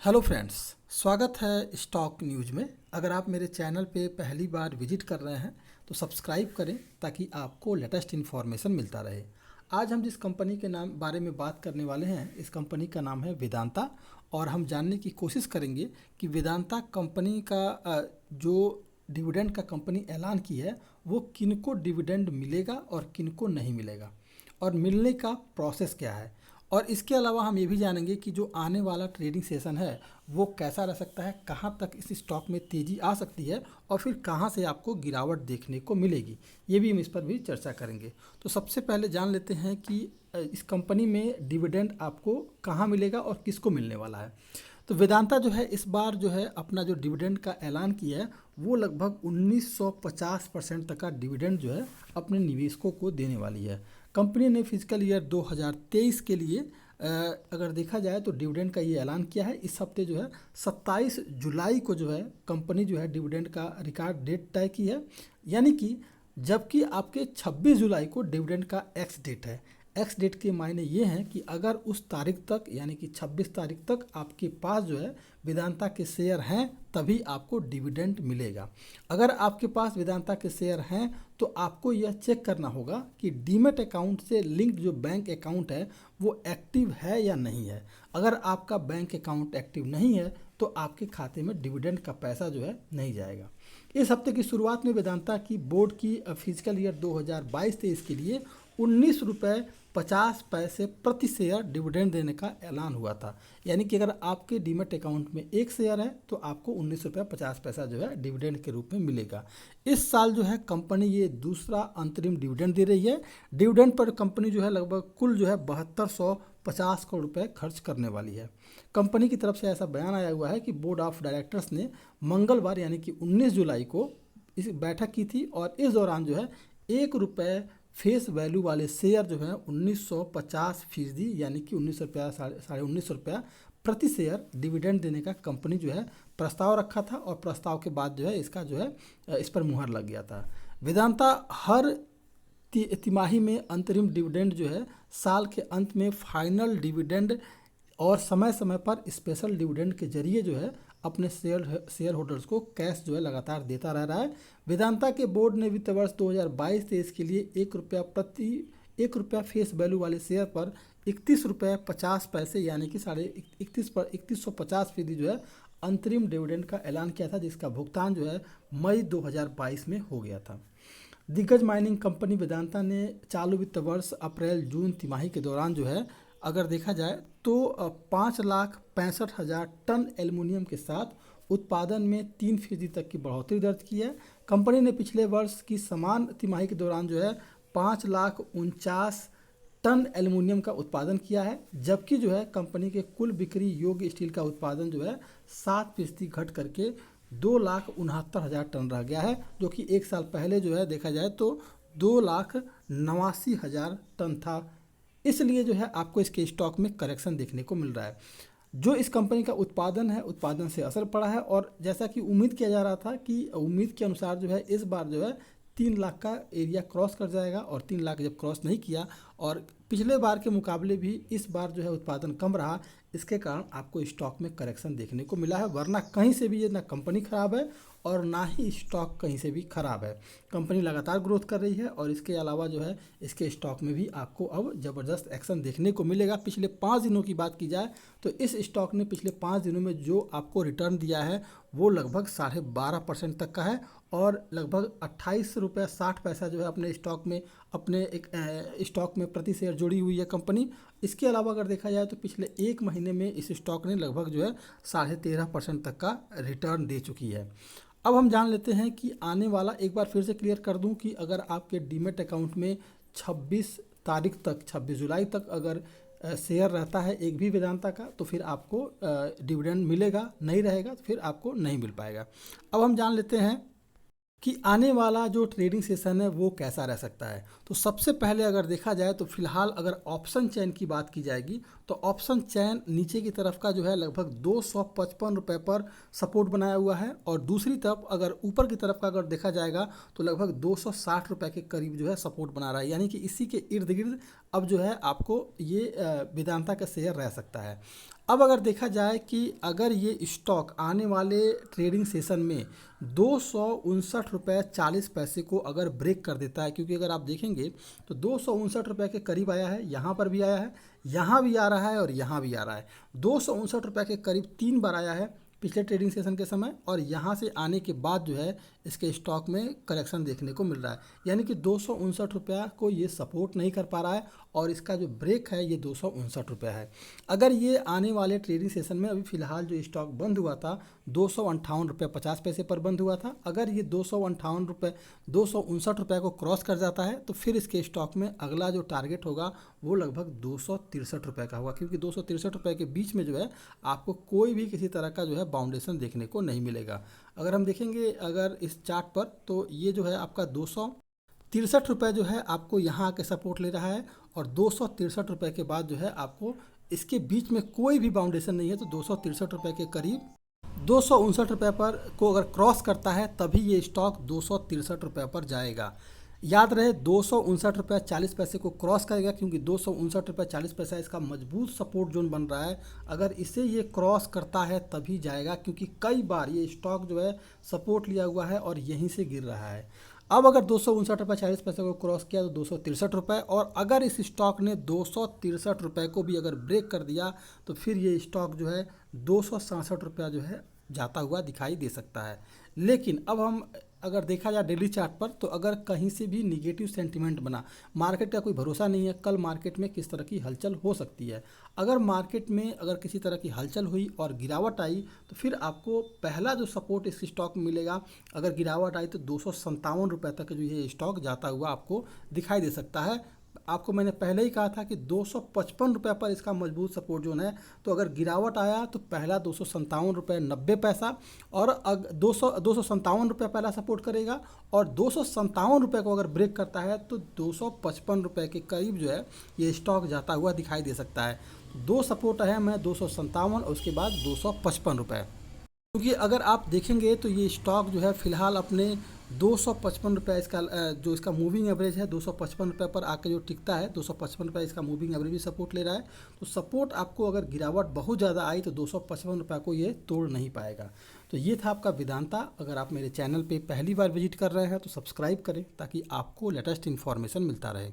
Hello friends, स्वागत है stock news में। अगर आप मेरे चैनल पे पहली बार विजिट कर रहे हैं तो सब्सक्राइब करें ताकि आपको लेटेस्ट इन्फॉर्मेशन मिलता रहे। आज हम जिस कंपनी के नाम बारे में बात करने वाले हैं, इस कंपनी का नाम है वेदांता। और हम जानने की कोशिश करेंगे कि वेदांता कंपनी का जो डिविडेंड का कंपनी ऐलान की है वो किनको डिविडेंड मिलेगा और किनको नहीं मिलेगा, और मिलने का प्रोसेस क्या है। और इसके अलावा हम ये भी जानेंगे कि जो आने वाला ट्रेडिंग सेशन है वो कैसा रह सकता है, कहाँ तक इस स्टॉक में तेज़ी आ सकती है और फिर कहाँ से आपको गिरावट देखने को मिलेगी। ये भी हम इस पर भी चर्चा करेंगे। तो सबसे पहले जान लेते हैं कि इस कंपनी में डिविडेंड आपको कहाँ मिलेगा और किसको मिलने वाला है। तो वेदांता जो है इस बार जो है अपना जो डिविडेंड का ऐलान किया है वो लगभग 1950% तक का डिविडेंड जो है अपने निवेशकों को देने वाली है। कंपनी ने फिजिकल ईयर 2023 के लिए अगर देखा जाए तो डिविडेंड का ये ऐलान किया है। इस हफ्ते जो है 27 जुलाई को जो है कंपनी जो है डिविडेंड का रिकॉर्ड डेट तय की है, यानी कि जबकि आपके 26 जुलाई को डिविडेंड का एक्स डेट है। एक्स डेट के मायने ये हैं कि अगर उस तारीख तक यानी कि 26 तारीख तक आपके पास जो है वेदांता के शेयर हैं तभी आपको डिविडेंड मिलेगा। अगर आपके पास वेदांता के शेयर हैं तो आपको यह चेक करना होगा कि डीमैट अकाउंट से लिंक्ड जो बैंक अकाउंट है वो एक्टिव है या नहीं है। अगर आपका बैंक अकाउंट एक्टिव नहीं है तो आपके खाते में डिविडेंड का पैसा जो है नहीं जाएगा। इस हफ्ते की शुरुआत में वेदांता की बोर्ड की फिजिकल ईयर 2022-23 के लिए 19 रुपये 50 पैसे प्रति शेयर डिविडेंड देने का ऐलान हुआ था। यानी कि अगर आपके डीमैट अकाउंट में एक शेयर है तो आपको 19 रुपये 50 पैसा जो है डिविडेंड के रूप में मिलेगा। इस साल जो है कंपनी ये दूसरा अंतरिम डिविडेंड दे रही है। डिविडेंड पर कंपनी जो है लगभग कुल जो है 7250 करोड़ रुपए खर्च करने वाली है। कंपनी की तरफ से ऐसा बयान आया हुआ है कि बोर्ड ऑफ डायरेक्टर्स ने मंगलवार यानी कि 19 जुलाई को इस बैठक की थी और इस दौरान जो है 1 रुपये फेस वैल्यू वाले शेयर जो है 1950% यानी कि 19 रुपया साढ़े 19 रुपया प्रति शेयर डिविडेंड देने का कंपनी जो है प्रस्ताव रखा था, और प्रस्ताव के बाद जो है इसका जो है इस पर मुहर लग गया था। वेदांता हर तिमाही में अंतरिम डिविडेंड जो है साल के अंत में फाइनल डिविडेंड और समय समय पर स्पेशल डिविडेंड के जरिए जो है अपने शेयर होल्डर्स को कैश जो है लगातार देता रह रहा है। वेदांता के बोर्ड ने वित्त वर्ष 2022-23 के लिए 1 रुपया फेस वैल्यू वाले शेयर पर 31 रुपये 50 पैसे यानी कि 3150% जो है अंतरिम डिविडेंड का ऐलान किया था, जिसका भुगतान जो है मई 2022 में हो गया था। दिग्गज माइनिंग कंपनी वेदांता ने चालू वित्त वर्ष अप्रैल जून तिमाही के दौरान जो है अगर देखा जाए तो 5,65,000 टन एल्युमिनियम के साथ उत्पादन में 3% तक की बढ़ोतरी दर्ज की है। कंपनी ने पिछले वर्ष की समान तिमाही के दौरान जो है 5,49,000 टन एल्युमिनियम का उत्पादन किया है, जबकि जो है कंपनी के कुल बिक्री योग्य स्टील का उत्पादन जो है 7% घट करके 2,69,000 टन रह गया है, जो कि एक साल पहले जो है देखा जाए तो 2,89,000 टन था। इसलिए जो है आपको इसके स्टॉक में करेक्शन देखने को मिल रहा है। जो इस कंपनी का उत्पादन है, उत्पादन से असर पड़ा है, और जैसा कि उम्मीद किया जा रहा था कि उम्मीद के अनुसार जो है इस बार जो है 3 लाख का एरिया क्रॉस कर जाएगा, और 3 लाख जब क्रॉस नहीं किया और पिछले बार के मुकाबले भी इस बार जो है उत्पादन कम रहा, इसके कारण आपको स्टॉक में करेक्शन देखने को मिला है। वरना कहीं से भी ये ना कंपनी ख़राब है और ना ही स्टॉक कहीं से भी ख़राब है। कंपनी लगातार ग्रोथ कर रही है और इसके अलावा जो है इसके स्टॉक में भी आपको अब ज़बरदस्त एक्शन देखने को मिलेगा। पिछले 5 दिनों की बात की जाए तो इस स्टॉक ने पिछले 5 दिनों में जो आपको रिटर्न दिया है वो लगभग 12.5% तक का है, और लगभग 28 रुपये 60 पैसा जो है अपने स्टॉक में स्टॉक में प्रति शेयर जुड़ी हुई है कंपनी। इसके अलावा अगर देखा जाए तो पिछले 1 महीने में इस स्टॉक ने लगभग जो है 13.5% तक का रिटर्न दे चुकी है। अब हम जान लेते हैं कि आने वाला, एक बार फिर से क्लियर कर दूं कि अगर आपके डीमैट अकाउंट में 26 जुलाई तक अगर शेयर रहता है एक भी वेदांता का तो फिर आपको डिविडेंड मिलेगा, नहीं रहेगा तो फिर आपको नहीं मिल पाएगा। अब हम जान लेते हैं कि आने वाला जो ट्रेडिंग सेशन है वो कैसा रह सकता है। तो सबसे पहले अगर देखा जाए तो फिलहाल अगर ऑप्शन चेन की बात की जाएगी तो ऑप्शन चैन नीचे की तरफ का जो है लगभग 255 रुपये पर सपोर्ट बनाया हुआ है, और दूसरी तरफ अगर ऊपर की तरफ का अगर देखा जाएगा तो लगभग 260 रुपये के करीब जो है सपोर्ट बना रहा है। यानी कि इसी के इर्द गिर्द अब जो है आपको ये वेदांता का शेयर रह सकता है। अब अगर देखा जाए कि अगर ये स्टॉक आने वाले ट्रेडिंग सेशन में 259 रुपये 40 पैसे को अगर ब्रेक कर देता है, क्योंकि अगर आप देखेंगे तो 259 रुपये के करीब आया है, यहाँ पर भी आया है, यहाँ भी आ रहा है और यहाँ भी आ रहा है। 259 रुपये के करीब 3 बार आया है पिछले ट्रेडिंग सेशन के समय, और यहाँ से आने के बाद जो है इसके स्टॉक में करेक्शन देखने को मिल रहा है। यानी कि 259 रुपया को ये सपोर्ट नहीं कर पा रहा है, और इसका जो ब्रेक है ये 259 रुपया है। अगर ये आने वाले ट्रेडिंग सेशन में, अभी फिलहाल जो स्टॉक बंद हुआ था 258 रुपये 50 पैसे पर बंद हुआ था, अगर ये 259 रुपये को क्रॉस कर जाता है तो फिर इसके स्टॉक में अगला जो टारगेट होगा वो लगभग 263 रुपये का होगा, क्योंकि 263 रुपये के बीच में जो है आपको कोई भी किसी तरह का जो है बाउंडेशन देखने को नहीं मिलेगा। अगर हम देखेंगे अगर इस चार्ट पर, तो ये जो है आपका 263 रुपये जो है आपको यहाँ आके सपोर्ट ले रहा है, और 263 रुपये के बाद जो है आपको इसके बीच में कोई भी बाउंडेशन नहीं है। तो 263 रुपये के करीब 259 रुपये पर को अगर क्रॉस करता है तभी ये स्टॉक 263 रुपये पर जाएगा। याद रहे 259 रुपये 40 पैसे को क्रॉस करेगा, क्योंकि 259 रुपये 40 पैसा इसका मजबूत सपोर्ट जोन बन रहा है। अगर इसे ये क्रॉस करता है तभी जाएगा, क्योंकि कई बार ये स्टॉक जो है सपोर्ट लिया हुआ है और यहीं से गिर रहा है। अब अगर 259 रुपये 40 पैसे को क्रॉस किया तो 263 रुपये, और अगर इस स्टॉक ने 263 रुपये को भी अगर ब्रेक कर दिया तो फिर ये स्टॉक जो है 267 रुपया जो है जाता हुआ दिखाई दे सकता है। लेकिन अब हम अगर देखा जाए डेली चार्ट पर, तो अगर कहीं से भी निगेटिव सेंटीमेंट बना, मार्केट का कोई भरोसा नहीं है कल मार्केट में किस तरह की हलचल हो सकती है। अगर मार्केट में अगर किसी तरह की हलचल हुई और गिरावट आई तो फिर आपको पहला जो सपोर्ट इस स्टॉक में मिलेगा, अगर गिरावट आई तो 257 रुपये तक जो ये स्टॉक जाता हुआ आपको दिखाई दे सकता है। आपको मैंने पहले ही कहा था कि 255 रुपये पर इसका मजबूत सपोर्ट जोन है। तो अगर गिरावट आया तो पहला 257 रुपये 90 पैसा, और 257 रुपये पहला सपोर्ट करेगा, और 257 रुपये को अगर ब्रेक करता है तो 255 रुपये के करीब जो है ये स्टॉक जाता हुआ दिखाई दे सकता है। दो सपोर्ट है, मैं 257 और उसके बाद 255 रुपये, क्योंकि अगर आप देखेंगे तो ये स्टॉक जो है फिलहाल अपने 255 रुपये इसका जो इसका मूविंग एवरेज है 255 रुपये पर आकर जो टिकता है, 255 रुपये इसका मूविंग एवरेज भी सपोर्ट ले रहा है। तो सपोर्ट आपको अगर गिरावट बहुत ज़्यादा आई तो 255 रुपये को ये तोड़ नहीं पाएगा। तो ये था आपका वेदांता। अगर आप मेरे चैनल पे पहली बार विजिट कर रहे हैं तो सब्सक्राइब करें ताकि आपको लेटेस्ट इन्फॉर्मेशन मिलता रहे।